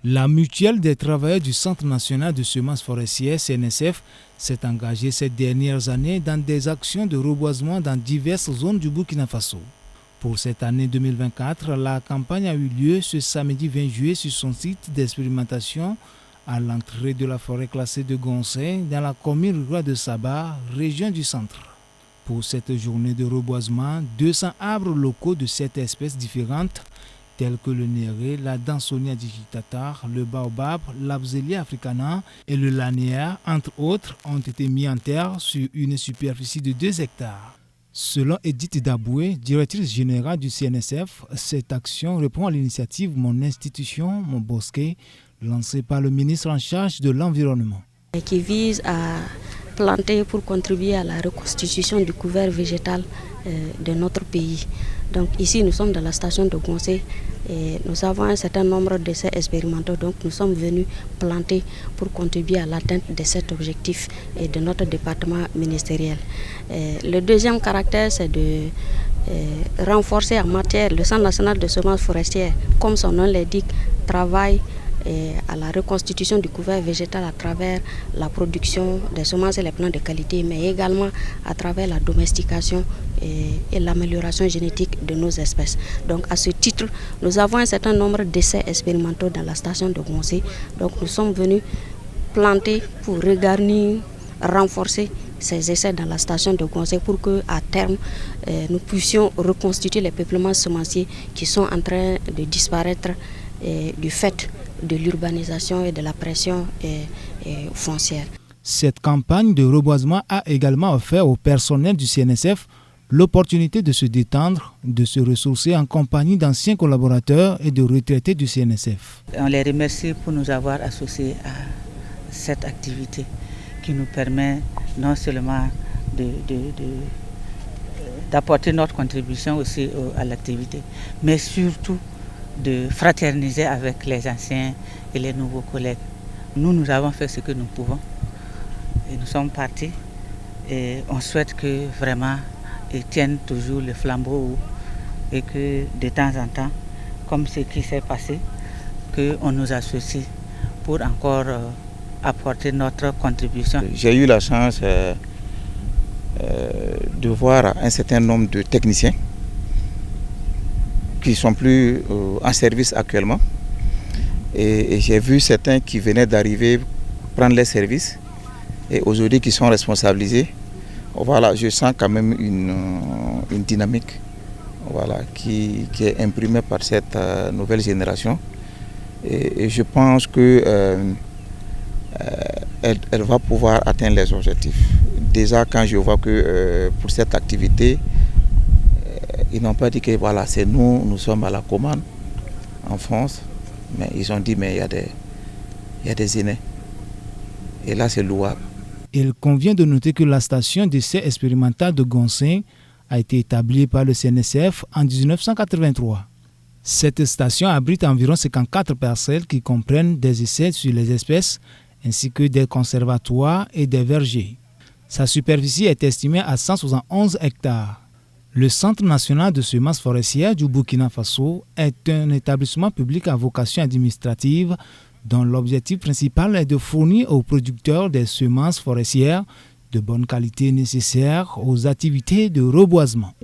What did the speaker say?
La mutuelle des travailleurs du Centre national de semences forestières, CNSF, s'est engagée ces dernières années dans des actions de reboisement dans diverses zones du Burkina Faso. Pour cette année 2024, la campagne a eu lieu ce samedi 20 juillet sur son site d'expérimentation à l'entrée de la forêt classée de Gonçay, dans la commune rurale de Saba, région du centre. Pour cette journée de reboisement, 200 arbres locaux de 7 espèces différentes, tels que le néré, la dansonia digitata, le baobab, l'Absélia africana et le lanéa, entre autres, ont été mis en terre sur une superficie de 2 hectares. Selon Edith Daboué, directrice générale du CNSF, cette action répond à l'initiative Mon institution, mon bosquet, lancée par le ministre en charge de l'environnement. Qui vise à planter pour contribuer à la reconstitution du couvert végétal de notre pays. Donc ici nous sommes dans la station de Gonçay et nous avons un certain nombre d'essais expérimentaux, donc nous sommes venus planter pour contribuer à l'atteinte de cet objectif et de notre département ministériel. Le deuxième caractère, c'est de renforcer en matière le Centre national de semences forestières, comme son nom l'indique, travaille à la reconstitution du couvert végétal à travers la production des semences et les plants de qualité, mais également à travers la domestication et l'amélioration génétique de nos espèces. Donc à ce titre, nous avons un certain nombre d'essais expérimentaux dans la station de Gonçay. Donc nous sommes venus planter pour regarnir, renforcer ces essais dans la station de Gonçay pour qu'à terme, nous puissions reconstituer les peuplements semenciers qui sont en train de disparaître du fait de l'urbanisation et de la pression foncière. Cette campagne de reboisement a également offert au personnel du CNSF l'opportunité de se détendre, de se ressourcer en compagnie d'anciens collaborateurs et de retraités du CNSF. On les remercie pour nous avoir associés à cette activité qui nous permet non seulement d'apporter notre contribution aussi à l'activité, mais surtout de fraterniser avec les anciens et les nouveaux collègues. Nous avons fait ce que nous pouvons et nous sommes partis et on souhaite que vraiment ils tiennent toujours le flambeau haut et que de temps en temps, comme ce qui s'est passé, qu'on nous associe pour encore apporter notre contribution. J'ai eu la chance de voir un certain nombre de techniciens qui ne sont plus en service actuellement. Et j'ai vu certains qui venaient d'arriver prendre les services et aujourd'hui qui sont responsabilisés. Voilà, je sens quand même une dynamique qui est imprimée par cette nouvelle génération. Et je pense qu'elle va pouvoir atteindre les objectifs. Déjà quand je vois que pour cette activité, ils n'ont pas dit que voilà, c'est nous sommes à la commande en France, mais ils ont dit mais il y a des aînés. Et là c'est louable. Il convient de noter que la station d'essai expérimental de Gonçay a été établie par le CNSF en 1983. Cette station abrite environ 54 parcelles qui comprennent des essais sur les espèces ainsi que des conservatoires et des vergers. Sa superficie est estimée à 171 hectares. Le Centre national de semences forestières du Burkina Faso est un établissement public à vocation administrative dont l'objectif principal est de fournir aux producteurs des semences forestières de bonne qualité nécessaires aux activités de reboisement.